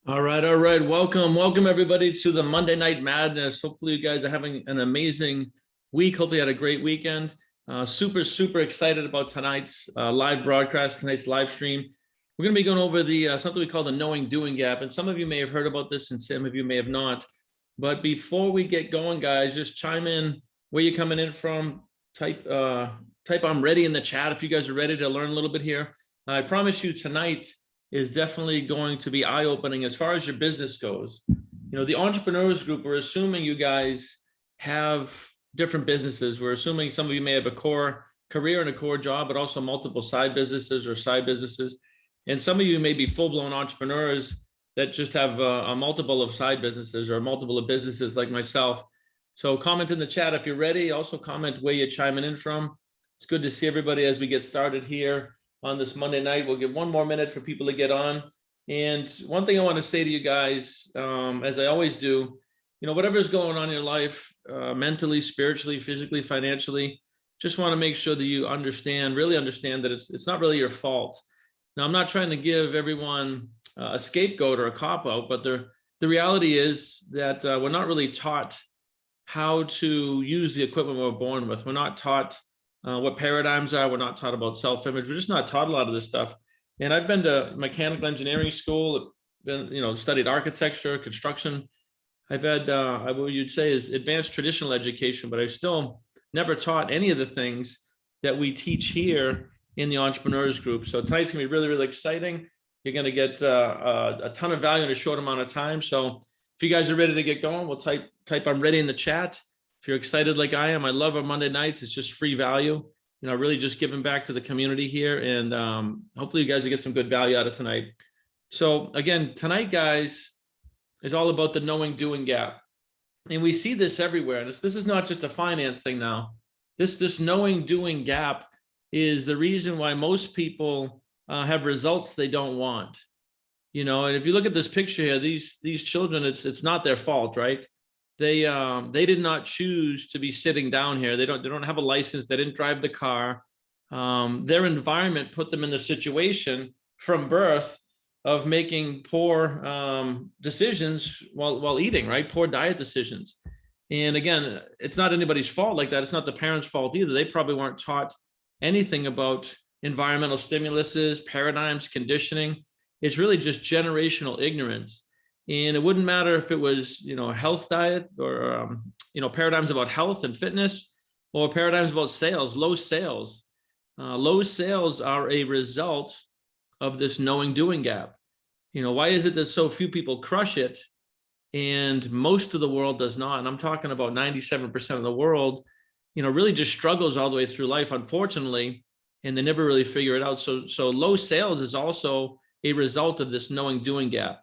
All right, all right. Welcome everybody to the Monday Night Madness. Hopefully you guys are having an amazing week. Hopefully you had a great weekend. Super excited about tonight's live broadcast, tonight's live stream. We're going to be going over the something we call the knowing doing gap. And some of you may have heard about this and some of you may have not. But before we get going, guys, just chime in where you're coming in from. Type I'm ready in the chat if you guys are ready to learn a little bit here. I promise you tonight is definitely going to be eye-opening as far as your business goes. You know, the entrepreneurs group, we're assuming you guys have different businesses. We're assuming some of you may have a core career and a core job, but also multiple side businesses or side businesses. And some of you may be full-blown entrepreneurs that just have a multiple of side businesses or a multiple of businesses like myself. So comment in the chat if you're ready. Also comment where you're chiming in from. It's good to see everybody as we get started here on this Monday night. We'll give one more minute for people to get on. And one thing I want to say to you guys, as I always do, you know, whatever's going on in your life, mentally, spiritually, physically, financially, just want to make sure that you understand, really understand that it's not really your fault. Now, I'm not trying to give everyone a scapegoat or a cop-out, but the reality is that we're not really taught how to use the equipment we're born with. We're not taught what paradigms are. We're not taught about self-image. We're just not taught a lot of this stuff. And I've been to mechanical engineering school, studied architecture, construction. I've had what you'd say is advanced traditional education, but I've still never taught any of the things that we teach here in the entrepreneurs group. So tonight's gonna be really exciting. You're gonna get a ton of value in a short amount of time. So if you guys are ready to get going, we'll type I'm ready in the chat. If you're excited like I am, I love our Monday nights. It's just free value, you know, really just giving back to the community here. And hopefully you guys will get some good value out of tonight. So again, tonight, guys, is all about the knowing doing gap. And we see this everywhere. This is not just a finance thing now. This knowing doing gap is the reason why most people have results they don't want. You know, and if you look at this picture here, these children, it's not their fault, right? They did not choose to be sitting down here. They don't have a license. They didn't drive the car. Their environment put them in the situation from birth of making poor decisions while eating, right? Poor diet decisions. And again, it's not anybody's fault like that. It's not the parents' fault either. They probably weren't taught anything about environmental stimuluses, paradigms, conditioning. It's really just generational ignorance. And it wouldn't matter if it was, you know, a health diet or, paradigms about health and fitness or paradigms about sales, low sales. Low sales are a result of this knowing doing gap. You know, why is it that so few people crush it and most of the world does not? And I'm talking about 97% of the world, you know, really just struggles all the way through life, unfortunately, and they never really figure it out. So low sales is also a result of this knowing doing gap.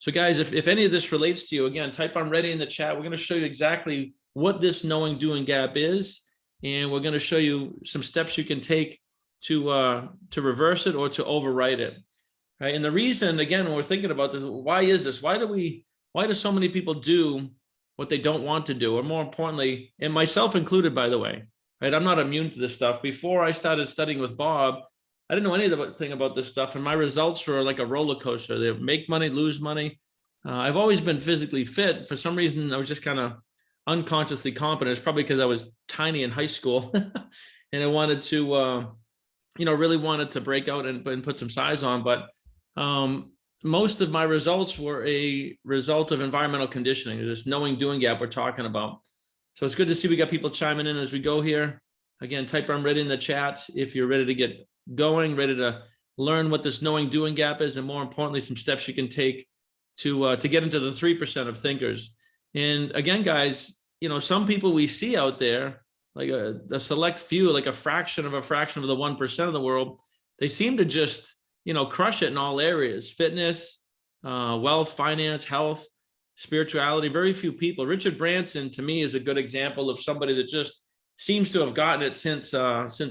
So guys, if any of this relates to you, again, type I'm ready in the chat. We're going to show you exactly what this knowing doing gap is. And we're going to show you some steps you can take to reverse it or to overwrite it. Right. And the reason, again, when we're thinking about this, why is this? Why do so many people do what they don't want to do? Or more importantly, and myself included, by the way, right? I'm not immune to this stuff. Before I started studying with Bob, I didn't know anything about this stuff, and my results were like a roller coaster. They make money, lose money. I've always been physically fit. For some reason, I was just kind of unconsciously competent. It's probably because I was tiny in high school, and I wanted to, really wanted to break out and put some size on. But most of my results were a result of environmental conditioning, this knowing doing gap we're talking about. So it's good to see we got people chiming in as we go here. Again, type I'm ready in the chat if you're ready to get going, ready to learn what this knowing doing gap is, and more importantly, some steps you can take to get into the 3% of thinkers. And again, guys, you know, some people we see out there, like a select few, like a fraction of the 1% of the world, they seem to just, you know, crush it in all areas: fitness, wealth, finance, health, spirituality. Very few people. Richard Branson, to me, is a good example of somebody that just seems to have gotten it since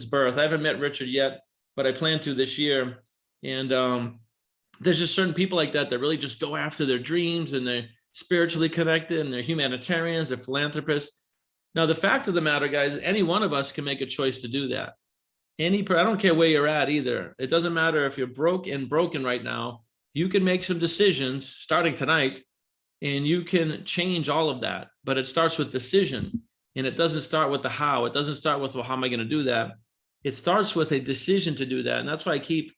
birth. I haven't met Richard yet, but I plan to this year. And there's just certain people like that really just go after their dreams, and they're spiritually connected, and they're humanitarians, they're philanthropists. Now, the fact of the matter, guys, any one of us can make a choice to do that. I don't care where you're at either. It doesn't matter if you're broke and broken right now. you can make some decisions starting tonight, and you can change all of that. But it starts with decision, and it doesn't start with the how. It doesn't start with, well, how am I going to do that? It starts with a decision to do that. And that's why I keep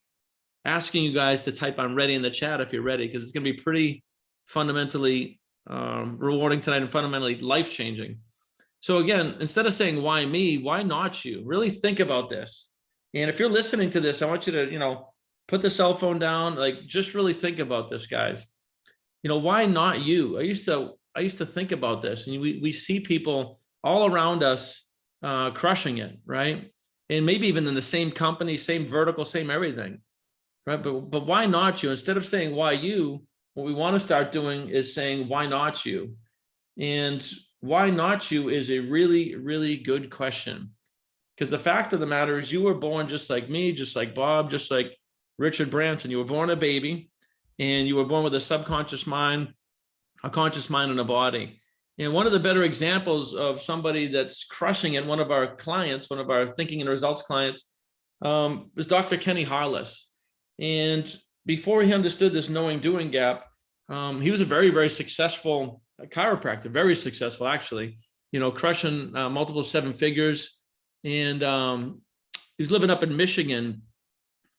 asking you guys to type "I'm ready" in the chat if you're ready, because it's going to be pretty fundamentally rewarding tonight and fundamentally life-changing. So again, instead of saying, why me, why not you? Really think about this. And if you're listening to this, I want you to, put the cell phone down, like just really think about this, guys. Why not you? I used to think about this, and we see people all around us crushing it, right? And maybe even in the same company, same vertical, same everything, right? But why not you? Instead of saying why you, what we want to start doing is saying why not you? And why not you is a really, really good question. Because the fact of the matter is, you were born just like me, just like Bob, just like Richard Branson. You were born a baby, and you were born with a subconscious mind, a conscious mind, and a body. And one of the better examples of somebody that's crushing it, one of our clients, one of our thinking and results clients, is Dr. Kenny Harless. And before he understood this knowing doing gap, he was a very, very successful chiropractor, very successful actually, crushing multiple seven figures. And he was living up in Michigan.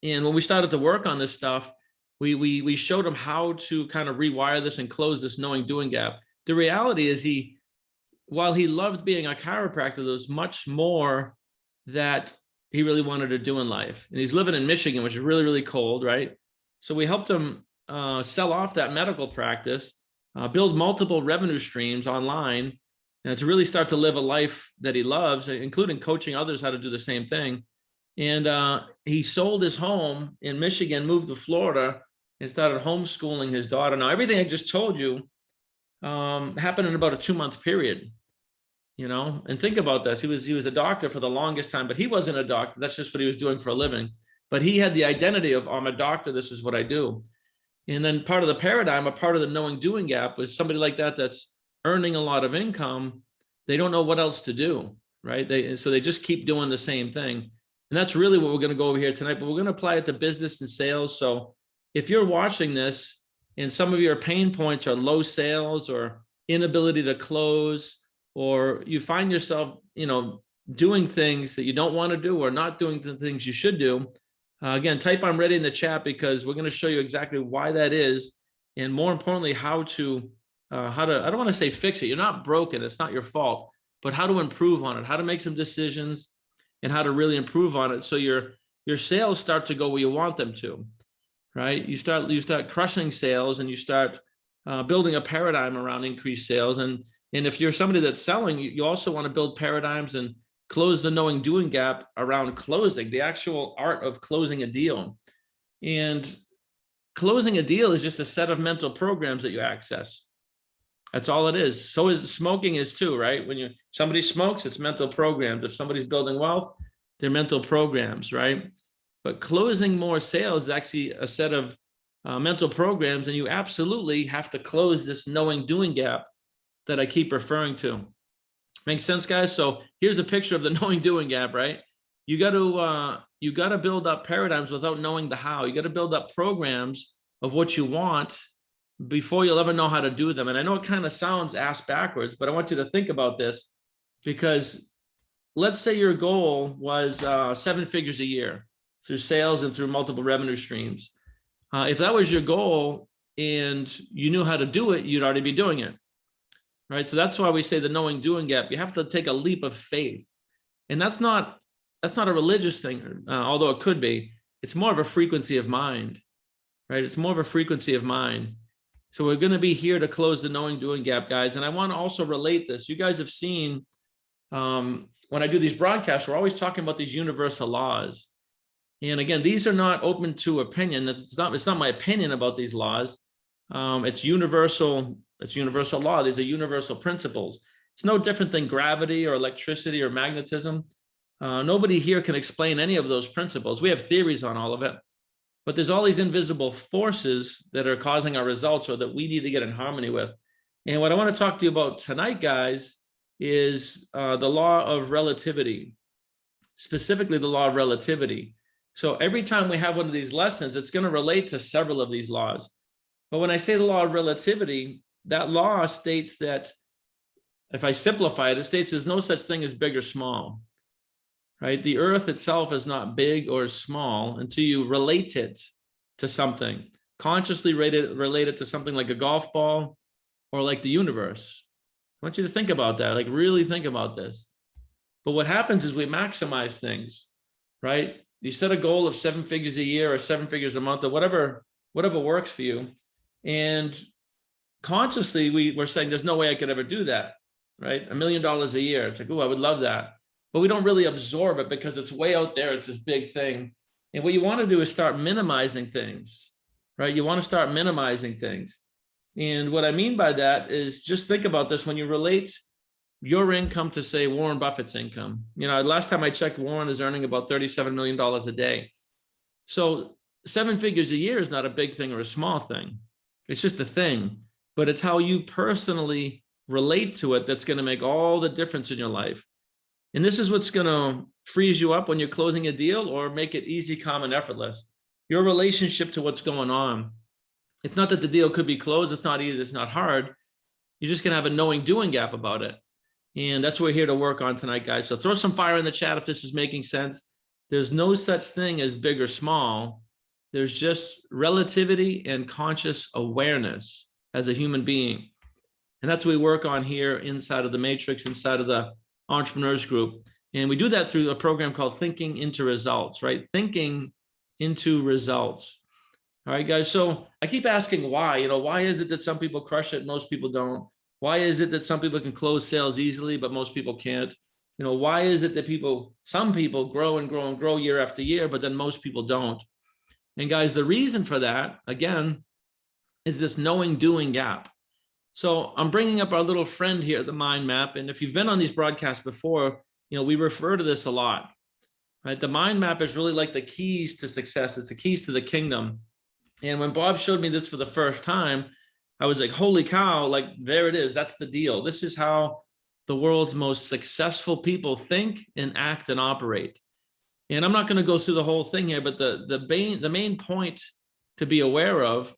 And when we started to work on this stuff, we showed him how to kind of rewire this and close this knowing doing gap. The reality is, while he loved being a chiropractor, there was much more that he really wanted to do in life. And he's living in Michigan, which is really, really cold, right? So we helped him sell off that medical practice, build multiple revenue streams online, and to really start to live a life that he loves, including coaching others how to do the same thing. And he sold his home in Michigan, moved to Florida, and started homeschooling his daughter. Now, everything I just told you happened in about a 2-month period, and think about this. He was a doctor for the longest time, but he wasn't a doctor. That's just what he was doing for a living. But he had the identity of, I'm a doctor, this is what I do. And then part of the paradigm, a part of the knowing doing gap, was somebody like that that's earning a lot of income. They don't know what else to do, right? So they just keep doing the same thing. And that's really what we're going to go over here tonight, but we're going to apply it to business and sales. So if you're watching this and some of your pain points are low sales or inability to close, or you find yourself, doing things that you don't want to do or not doing the things you should do, again, type "I'm ready" in the chat, because we're going to show you exactly why that is. And more importantly, how to, I don't want to say fix it. You're not broken. It's not your fault, but how to improve on it, how to make some decisions, and how to really improve on it. So your sales start to go where you want them to, right? You start crushing sales, and you start building a paradigm around increased sales. And if you're somebody that's selling, you also want to build paradigms and close the knowing doing gap around closing, the actual art of closing a deal. And closing a deal is just a set of mental programs that you access. That's all it is. So is smoking is too, right? When somebody smokes, it's mental programs. If somebody's building wealth, they're mental programs, right? But closing more sales is actually a set of mental programs, and you absolutely have to close this knowing doing gap that I keep referring to. Makes sense, guys? So here's a picture of the knowing doing gap, right? You got to build up paradigms without knowing the how. You got to build up programs of what you want before you'll ever know how to do them. And I know it kind of sounds ass backwards, but I want you to think about this, because let's say your goal was 7 figures a year through sales and through multiple revenue streams. If that was your goal and you knew how to do it, you'd already be doing it, right? So that's why we say the knowing doing gap. You have to take a leap of faith. And that's not a religious thing, although it could be. It's more of a frequency of mind, right? It's more of a frequency of mind. So we're going to be here to close the knowing doing gap, guys. And I want to also relate this. You guys have seen when I do these broadcasts, we're always talking about these universal laws. And again, these are not open to opinion. It's not my opinion about these laws. It's universal law. These are universal principles. It's no different than gravity or electricity or magnetism. Nobody here can explain any of those principles. We have theories on all of it, but there's all these invisible forces that are causing our results, or that we need to get in harmony with. And what I want to talk to you about tonight, guys, is the law of relativity, specifically the law of relativity. So every time we have one of these lessons, it's going to relate to several of these laws. But when I say the law of relativity, that law states that, if I simplify it, it states there's no such thing as big or small, right? The earth itself is not big or small until you relate it to something, consciously relate it to something like a golf ball or like the universe. I want you to think about that, like really think about this. But what happens is we maximize things, right? You set a goal of 7 figures a year or 7 figures a month or whatever works for you. And consciously, we're saying there's no way I could ever do that, right? $1 million a year. It's like, oh, I would love that. But we don't really absorb it because it's way out there. It's this big thing. And what you want to do is start minimizing things, right? You want to start minimizing things. And what I mean by that is just think about this when you relate your income to, say, Warren Buffett's income. You know, last time I checked, Warren is earning about $37 million a day. So 7 figures a year is not a big thing or a small thing. It's just a thing, but it's how you personally relate to it that's going to make all the difference in your life. And this is what's going to freeze you up when you're closing a deal or make it easy, calm, and effortless. Your relationship to what's going on. It's not that the deal could be closed. It's not easy. It's not hard. You're just going to have a knowing doing gap about it. And that's what we're here to work on tonight, guys. So throw some fire in the chat if this is making sense. There's no such thing as big or small. There's just relativity and conscious awareness as a human being. And that's what we work on here inside of the Matrix, inside of the Entrepreneurs Group. And we do that through a program called Thinking into Results, right? Thinking into results. All right, guys. So I keep asking why, why is it that some people crush it, most people don't? Why is it that some people can close sales easily, but most people can't? Why is it that some people grow and grow and grow year after year, but then most people don't? And guys, the reason for that, again, is this knowing doing gap. So I'm bringing up our little friend here, the mind map. And if you've been on these broadcasts before, we refer to this a lot, right? The mind map is really like the keys to success. It's the keys to the kingdom. And when Bob showed me this for the first time, I was like, holy cow, like there it is. That's the deal. This is how the world's most successful people think and act and operate. And I'm not going to go through the whole thing here, but the main point to be aware of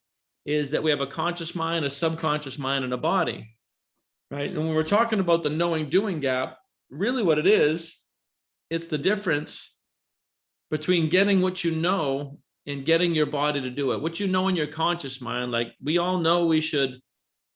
is that we have a conscious mind, a subconscious mind, and a body, right? And when we're talking about the knowing doing gap, really what it is, it's the difference between getting what you know and getting your body to do it. What you know in your conscious mind, like we all know we should,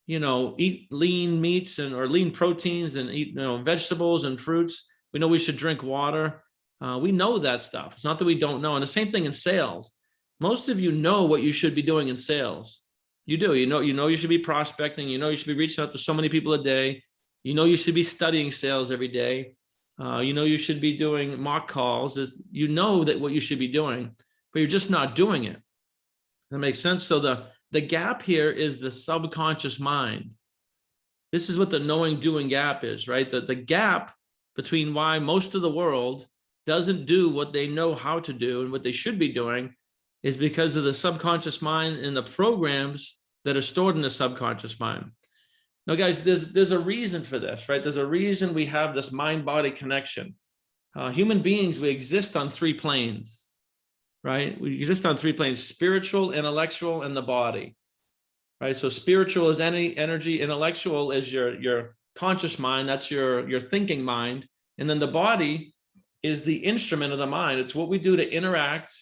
eat lean meats or lean proteins and eat, vegetables and fruits. We know we should drink water. We know that stuff. It's not that we don't know. And the same thing in sales. Most of you know what you should be doing in sales. You do. You know you should be prospecting. You should be reaching out to so many people a day. You should be studying sales every day. You should be doing mock calls. You know that what you should be doing, but you're just not doing it. That makes sense. So the gap here is the subconscious mind. This is what the knowing doing gap is, right? The gap between why most of the world doesn't do what they know how to do and what they should be doing is because of the subconscious mind and the programs that are stored in the subconscious mind. Now, guys, there's a reason for this, right? There's a reason we have this mind-body connection. Human beings, we exist on 3 planes, right? We exist on 3 planes: spiritual, intellectual, and the body, right? So spiritual is any energy, intellectual is your conscious mind, that's your thinking mind, and then the body is the instrument of the mind. It's what we do to interact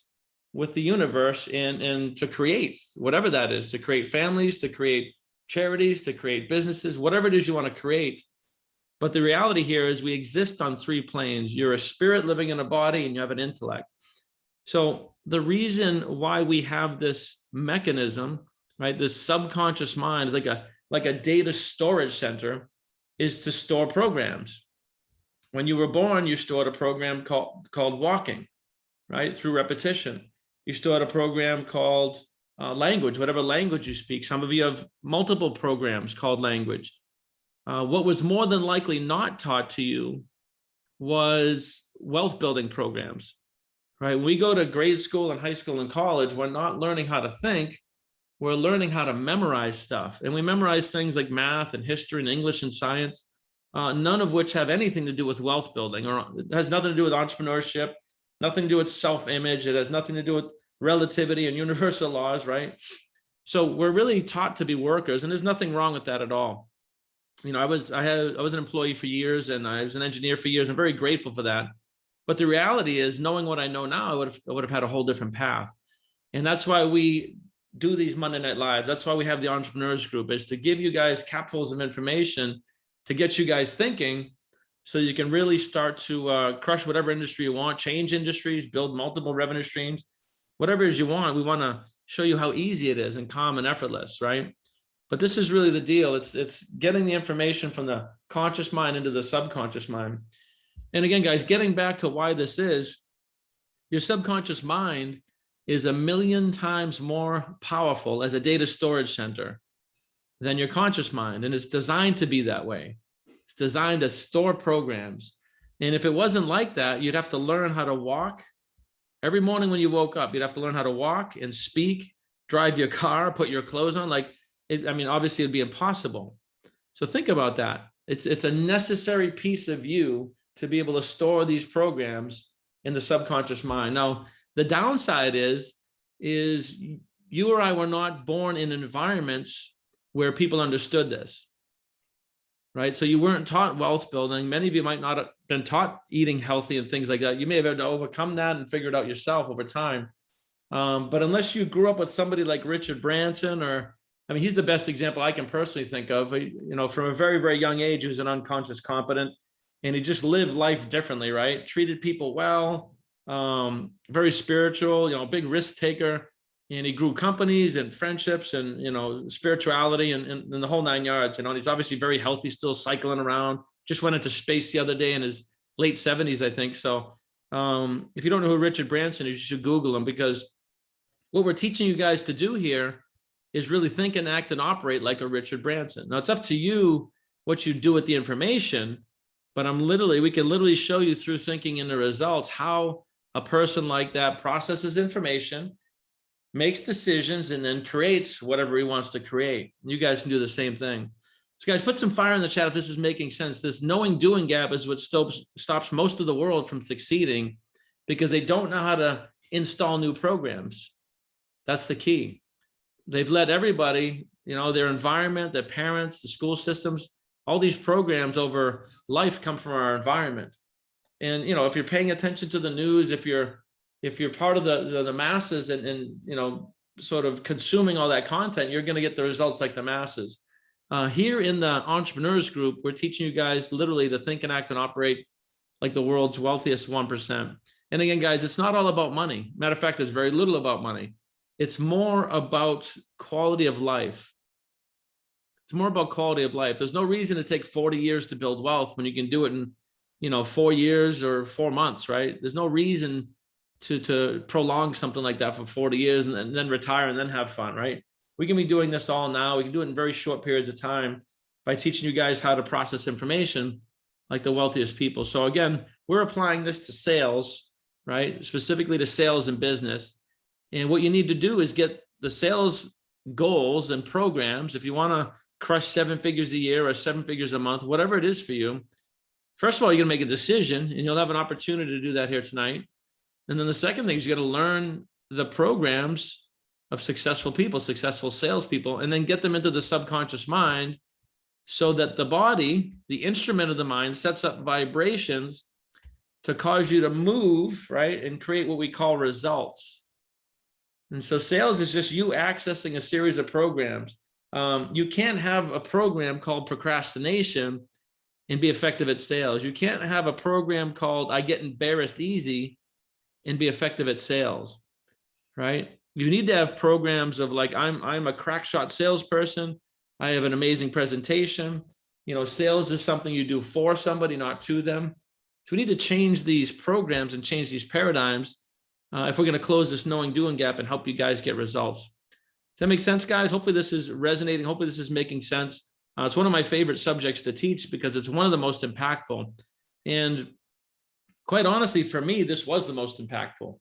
with the universe and to create whatever that is, to create families, to create charities, to create businesses, whatever it is you want to create. But the reality here is we exist on 3 planes. You're a spirit living in a body and you have an intellect. So the reason why we have this mechanism, right, this subconscious mind is like a data storage center, is to store programs. When you were born, you stored a program called walking, right, through repetition. You stored a program called language, whatever language you speak. Some of you have multiple programs called language. What was more than likely not taught to you was wealth building programs, right? When we go to grade school and high school and college, we're not learning how to think. We're learning how to memorize stuff. And we memorize things like math and history and English and science, none of which have anything to do with wealth building, or it has nothing to do with entrepreneurship. nothing to do with self-image. It has nothing to do with relativity and universal laws, right? So we're really taught to be workers, and there's nothing wrong with that at all. You know, I was an employee for years, and I was an engineer for years. I'm very grateful for that. But the reality is, knowing what I know now, I would have had a whole different path. And that's why we do these Monday Night Lives. That's why we have the Entrepreneurs Group, is to give you guys capfuls of information to get you guys thinking, so you can really start to crush whatever industry you want, change industries, build multiple revenue streams, whatever it is you want. We want to show you how easy it is and calm and effortless, right? But this is really the deal. It's getting the information from the conscious mind into the subconscious mind. And again, guys, getting back to why this is, your subconscious mind is 1,000,000 times more powerful as a data storage center than your conscious mind. And it's designed to be that way. It's designed to store programs. And if it wasn't like that, you'd have to learn how to walk. Every morning when you woke up, you'd have to learn how to walk and speak, drive your car, put your clothes on. I mean, obviously it'd be impossible. So think about that. It's a necessary piece of you to be able to store these programs in the subconscious mind. Now, the downside is you or I were not born in environments where people understood this, right? So you weren't taught wealth building. Many of you might not have been taught eating healthy and things like that. You may have had to overcome that and figure it out yourself over time. But unless you grew up with somebody like Richard Branson, or, I mean, he's the best example I can personally think of. You know, from a very, very young age, he was an unconscious competent, and he just lived life differently, right? Treated people well, very spiritual, you know, big risk taker. And he grew companies and friendships and, you know, spirituality and the whole 9 yards. You know, and he's obviously very healthy, still cycling around. Just went into space the other day in his late 70s, I think. So if you don't know who Richard Branson is, you should Google him, because what we're teaching you guys to do here is really think and act and operate like a Richard Branson. Now, it's up to you what you do with the information, but we can literally show you through thinking in the results how a person like that processes information, makes decisions, and then creates whatever he wants to create. You guys can do the same thing. So guys, put some fire in the chat if this is making sense. This knowing doing gap is what stops most of the world from succeeding, because they don't know how to install new programs. That's the key. They've let everybody, you know, their environment, their parents, the school systems, all these programs over life come from our environment. And, you know, if you're paying attention to the news, if you're part of the masses and you know, sort of consuming all that content, you're going to get the results like the masses. Here in the Entrepreneurs Group, we're teaching you guys literally to think and act and operate like the world's wealthiest 1%. And again, guys, it's not all about money. Matter of fact, it's very little about money. It's more about quality of life. It's more about quality of life. There's no reason to take 40 years to build wealth when you can do it in, you know, 4 years or 4 months, right? There's no reason to prolong something like that for 40 years and then retire and then have fun, right? We can be doing this all now. We can do it in very short periods of time by teaching you guys how to process information like the wealthiest people. So again, we're applying this to sales, right? Specifically to sales and business. And what you need to do is get the sales goals and programs. If you want to crush 7 figures a year or 7 figures a month, whatever it is for you, first of all, you're going to make a decision, and you'll have an opportunity to do that here tonight. And then the second thing is you got to learn the programs of successful people, successful salespeople, and then get them into the subconscious mind so that the body, the instrument of the mind, sets up vibrations to cause you to move, right, and create what we call results. And so sales is just you accessing a series of programs. You can't have a program called procrastination and be effective at sales. You can't have a program called I get embarrassed easy and be effective at sales, right? You need to have programs of like, I'm a crack shot salesperson. I have an amazing presentation. You know, sales is something you do for somebody, not to them. So we need to change these programs and change these paradigms if we're going to close this knowing doing gap and help you guys get results. Does that make sense, guys? Hopefully this is resonating. Hopefully this is making sense. It's one of my favorite subjects to teach because it's one of the most impactful. And quite honestly, for me, this was the most impactful.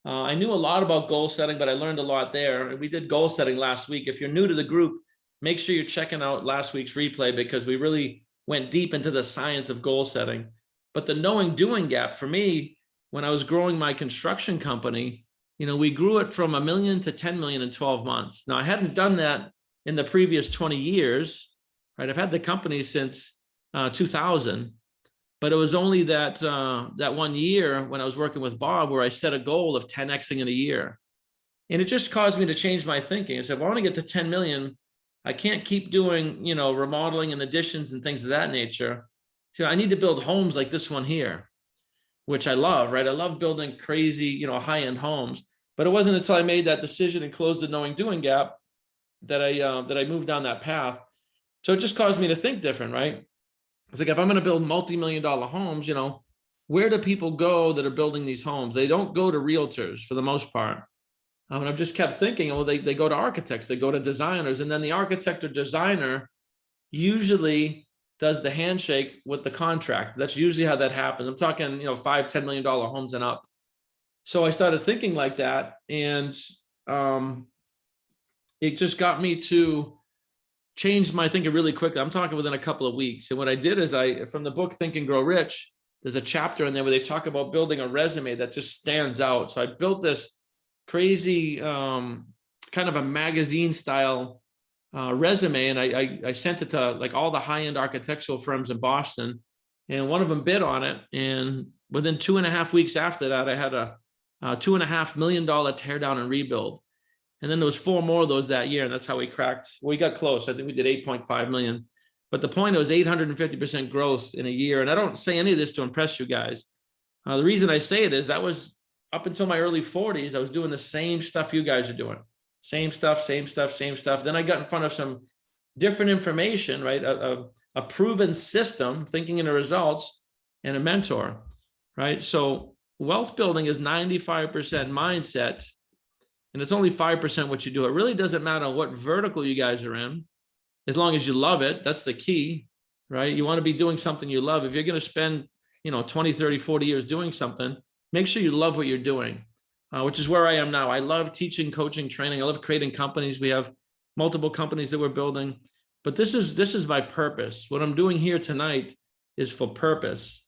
I knew a lot about goal setting, but I learned a lot there. We did goal setting last week. If you're new to the group, make sure you're checking out last week's replay because we really went deep into the science of goal setting. But the knowing doing gap for me when I was growing my construction company, we grew it from $1 million to 10 million in 12 months. Now, I hadn't done that in the previous 20 years, right? I've had the company since 2000, but it was only that 1 year when I was working with Bob where I set a goal of 10xing in a year. And it just caused me to change my thinking. I said, if I want to get to 10 million, I can't keep doing, remodeling and additions and things of that nature. So I need to build homes like this one here, which I love, right? I love building crazy, high-end homes. But it wasn't until I made that decision and closed the knowing doing gap that I moved down that path. So it just caused me to think different, right? It's like, if I'm going to build multi-million-dollar homes, where do people go that are building these homes? They don't go to realtors for the most part. And I've just kept thinking, well, they go to architects, they go to designers, and then the architect or designer usually does the handshake with the contract. That's usually how that happens. I'm talking, $5-10 million homes and up. So I started thinking like that, and it just got me to change my thinking really quickly. I'm talking within a couple of weeks. And what I did is from the book Think and Grow Rich, there's a chapter in there where they talk about building a resume that just stands out. So I built this crazy kind of a magazine style resume, and I sent it to like all the high-end architectural firms in Boston, and one of them bid on it. And within 2.5 weeks after that, I had a $2.5 million tear down and rebuild. And then there was 4 more of those that year, and that's how we cracked. We got close. I think we did 8.5 million. But the point, it was 850% growth in a year. And I don't say any of this to impress you guys. The reason I say it is that was up until my early 40s, I was doing the same stuff you guys are doing. Same stuff. Then I got in front of some different information, right? A proven system, thinking into results, and a mentor, right? So wealth building is 95% mindset, and it's only 5% what you do. It really doesn't matter what vertical you guys are in, as long as you love it. That's the key, right? You want to be doing something you love. If you're going to spend, 20, 30, 40 years doing something, make sure you love what you're doing, which is where I am now. I love teaching, coaching, training. I love creating companies. We have multiple companies that we're building, but this is my purpose. What I'm doing here tonight is for purpose.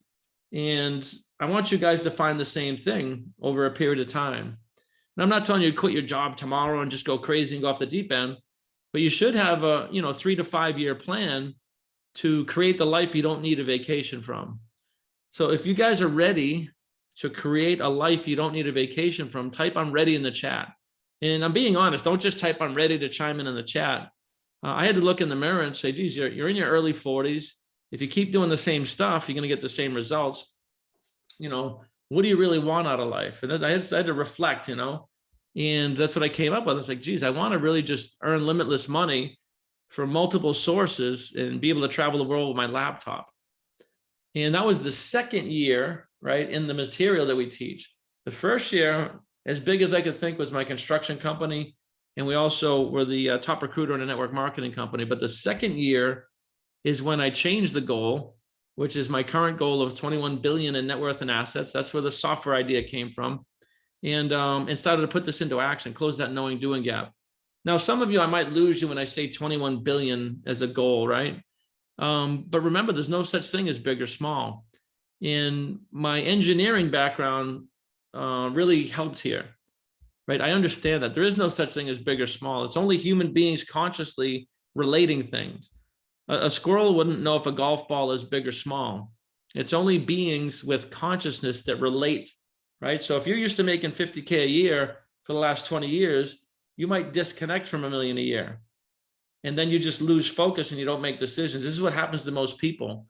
And I want you guys to find the same thing over a period of time. And I'm not telling you to quit your job tomorrow and just go crazy and go off the deep end, but you should have a 3 to 5 year plan to create the life you don't need a vacation from. So if you guys are ready to create a life you don't need a vacation from, type "I'm ready" in the chat. And I'm being honest, don't just type "I'm ready" to chime in the chat. I had to look in the mirror and say, geez, you're in your early 40s. If you keep doing the same stuff, you're going to get the same results. What do you really want out of life? And I had to reflect, and that's what I came up with. I was like, geez, I want to really just earn limitless money from multiple sources and be able to travel the world with my laptop. And that was the second year, right, in the material that we teach. The first year, as big as I could think, was my construction company. And we also were the top recruiter in a network marketing company. But the second year is when I changed the goal, which is my current goal of 21 billion in net worth and assets. That's where the software idea came from. And started to put this into action, close that knowing doing gap. Now, some of you, I might lose you when I say 21 billion as a goal, right? But remember, there's no such thing as big or small. And my engineering background really helped here, right? I understand that there is no such thing as big or small. It's only human beings consciously relating things. A squirrel wouldn't know if a golf ball is big or small. It's only beings with consciousness that relate, right? So if you're used to making 50K a year for the last 20 years, you might disconnect from $1 million a year. And then you just lose focus and you don't make decisions. This is what happens to most people.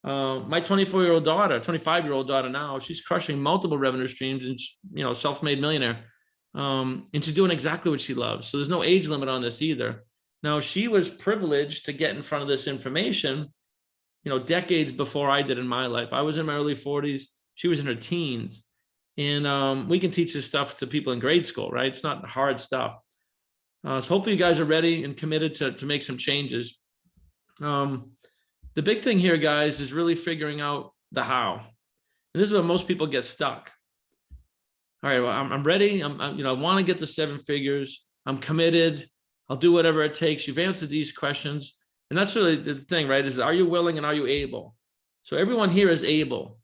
My 25-year-old daughter now, she's crushing multiple revenue streams and, self-made millionaire. And she's doing exactly what she loves. So there's no age limit on this either. Now, she was privileged to get in front of this information, decades before I did in my life. I was in my early 40s. She was in her teens. And we can teach this stuff to people in grade school, right? It's not hard stuff. So hopefully you guys are ready and committed to make some changes. The big thing here, guys, is really figuring out the how. And this is where most people get stuck. All right, well, I'm ready. I want to get to 7 figures. I'm committed. I'll do whatever it takes. You've answered these questions. And that's really the thing, right? Is, are you willing and are you able? So everyone here is able.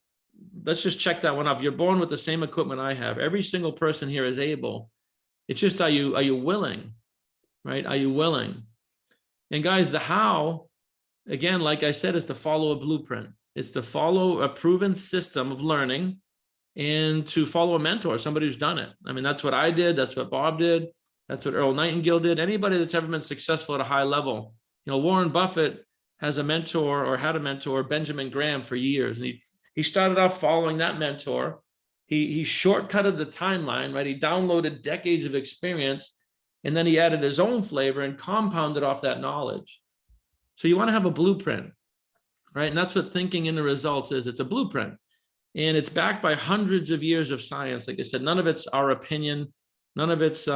let's just check that one off. You're born with the same equipment I have. Every single person here is able. It's just, are you willing, right? Are you willing? And guys, the how, again, like I said, is to follow a blueprint. It's to follow a proven system of learning and to follow a mentor, somebody who's done it. I mean, that's what I did. That's what Bob did. That's what Earl Nightingale did. Anybody that's ever been successful at a high level. Warren Buffett has a mentor, or had a mentor, Benjamin Graham, for years. And he started off following that mentor. He shortcutted the timeline, right? He downloaded decades of experience, and then he added his own flavor and compounded off that knowledge. So you want to have a blueprint, right? And that's what thinking in the results is. It's a blueprint. And it's backed by hundreds of years of science. Like I said, none of it's our opinion. None of it's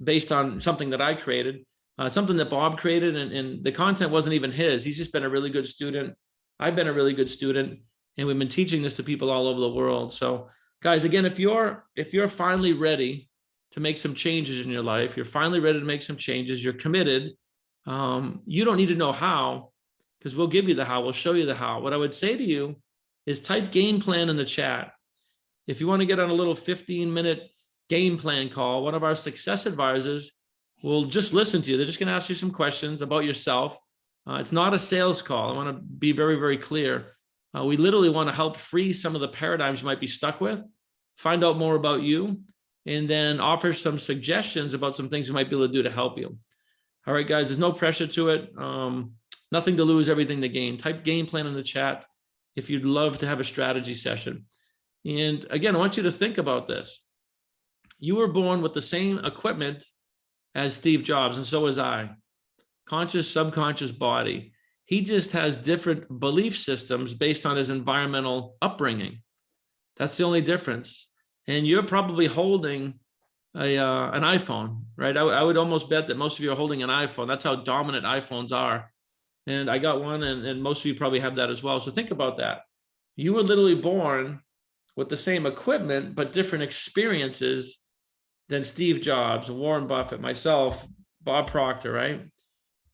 based on something that I created. Something that Bob created, and the content wasn't even his. He's just been a really good student. I've been a really good student, and we've been teaching this to people all over the world. So guys, again, if you're finally ready to make some changes in your life, you're finally ready to make some changes, you're committed, you don't need to know how, because we'll give you the how, we'll show you the how. What I would say to you is type game plan in the chat. If you want to get on a little 15-minute game plan call, one of our success advisors will just listen to you. They're just going to ask you some questions about yourself. It's not a sales call. I want to be very, very clear. We literally want to help free some of the paradigms you might be stuck with, find out more about you, and then offer some suggestions about some things you might be able to do to help you. All right, guys, there's no pressure to it. Nothing to lose, everything to gain. Type game plan in the chat if you'd love to have a strategy session. And again, I want you to think about this. You were born with the same equipment as Steve Jobs, and so was I. Conscious, subconscious body. He just has different belief systems based on his environmental upbringing. That's the only difference. And you're probably holding an iPhone, right? I would almost bet that most of you are holding an iPhone. That's how dominant iPhones are. And I got one, and most of you probably have that as well. So think about that. You were literally born with the same equipment, but different experiences than Steve Jobs, Warren Buffett, myself, Bob Proctor, right?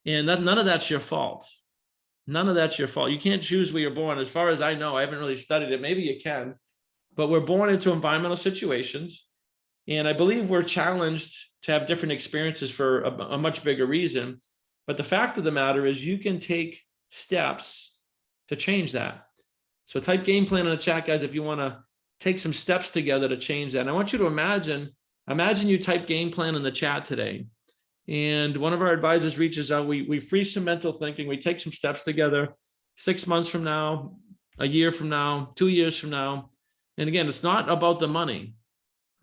And none of that's your fault. None of that's your fault. You can't choose where you're born. As far as I know, I haven't really studied it. Maybe you can, but we're born into environmental situations. And I believe we're challenged to have different experiences for a much bigger reason. But the fact of the matter is you can take steps to change that. So type game plan in the chat, guys, if you want to take some steps together to change that. And I want you to imagine you type game plan in the chat today. And one of our advisors reaches out, we freeze some mental thinking, we take some steps together 6 months from now, a year from now, 2 years from now. And again, it's not about the money,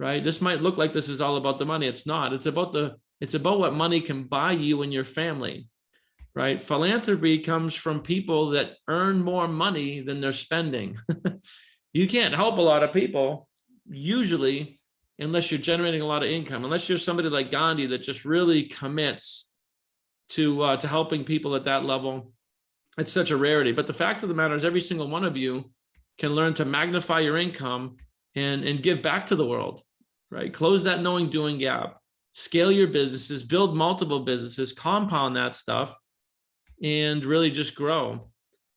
right? This might look like this is all about the money. It's not. It's about what money can buy you and your family, right? Philanthropy comes from people that earn more money than they're spending. You can't help a lot of people, usually, unless you're generating a lot of income, unless you're somebody like Gandhi that just really commits to helping people at that level. It's such a rarity. But the fact of the matter is every single one of you can learn to magnify your income and give back to the world, right? Close that knowing doing gap, scale your businesses, build multiple businesses, compound that stuff, and really just grow,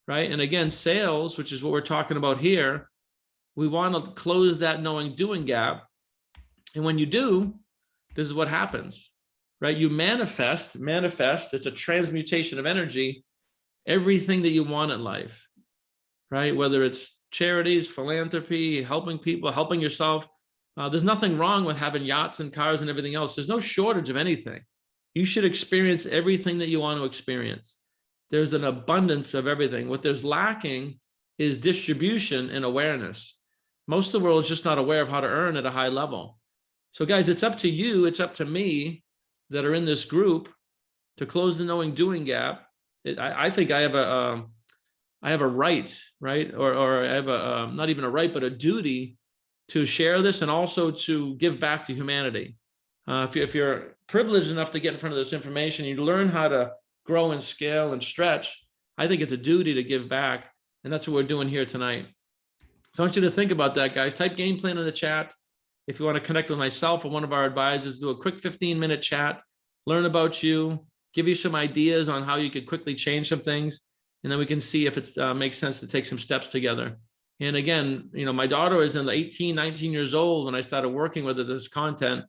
right? And again, sales, which is what we're talking about here, we want to close that knowing doing gap. And when you do, this is what happens, right? You manifest, it's a transmutation of energy, everything that you want in life, right? Whether it's charities, philanthropy, helping people, helping yourself. There's nothing wrong with having yachts and cars and everything else. There's no shortage of anything. You should experience everything that you want to experience. There's an abundance of everything. What there's lacking is distribution and awareness. Most of the world is just not aware of how to earn at a high level. So guys, it's up to you, it's up to me that are in this group to close the knowing doing gap. I think I have a right, right? Or I have not even a right, but a duty to share this and also to give back to humanity. If you're privileged enough to get in front of this information, you learn how to grow and scale and stretch. I think it's a duty to give back. And that's what we're doing here tonight. So I want you to think about that, guys. Type game plan in the chat. If you want to connect with myself or one of our advisors, do a quick 15-minute chat, learn about you, give you some ideas on how you could quickly change some things, and then we can see if it makes sense to take some steps together. And again, my daughter was in 18, 19 years old when I started working with her this content.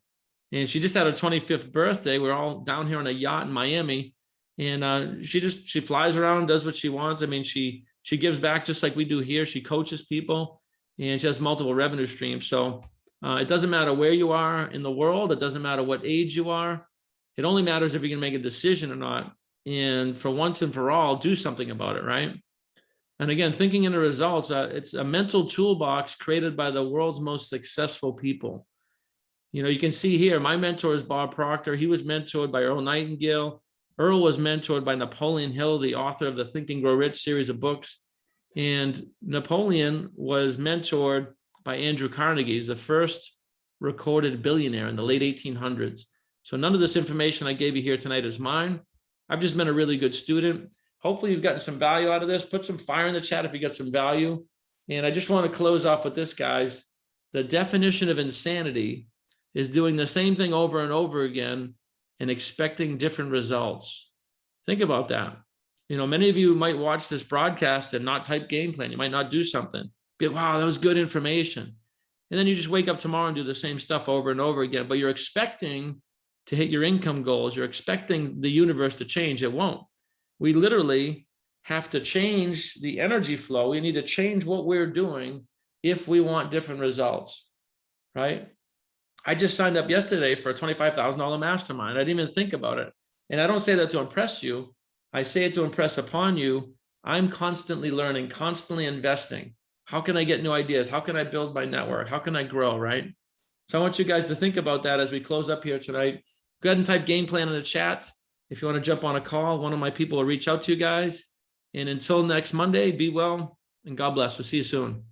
And she just had her 25th birthday. We're all down here on a yacht in Miami. And she flies around, does what she wants. I mean, she gives back just like we do here. She coaches people, and she has multiple revenue streams. So it doesn't matter where you are in the world. It doesn't matter what age you are. It only matters if you can make a decision or not. And for once and for all, do something about it, right? And again, thinking in the results, it's a mental toolbox created by the world's most successful people. You can see here, my mentor is Bob Proctor. He was mentored by Earl Nightingale. Earl was mentored by Napoleon Hill, the author of the Think and Grow Rich series of books. And Napoleon was mentored by Andrew Carnegie. He's the first recorded billionaire in the late 1800s. So none of this information I gave you here tonight is mine. I've just been a really good student. Hopefully you've gotten some value out of this. Put some fire in the chat if you got some value. And I just want to close off with this, guys. The definition of insanity is doing the same thing over and over again and expecting different results. Think about that. Many of you might watch this broadcast and not type game plan. You might not do something. Be like, wow, that was good information. And then you just wake up tomorrow and do the same stuff over and over again, but you're expecting to hit your income goals. You're expecting the universe to change. It won't. We literally have to change the energy flow. We need to change what we're doing if we want different results, right? I just signed up yesterday for a $25,000 mastermind. I didn't even think about it. And I don't say that to impress you. I say it to impress upon you. I'm constantly learning, constantly investing. How can I get new ideas? How can I build my network? How can I grow, right? So I want you guys to think about that as we close up here tonight. Go ahead and type game plan in the chat. If you want to jump on a call, one of my people will reach out to you guys. And until next Monday, be well and God bless. We'll see you soon.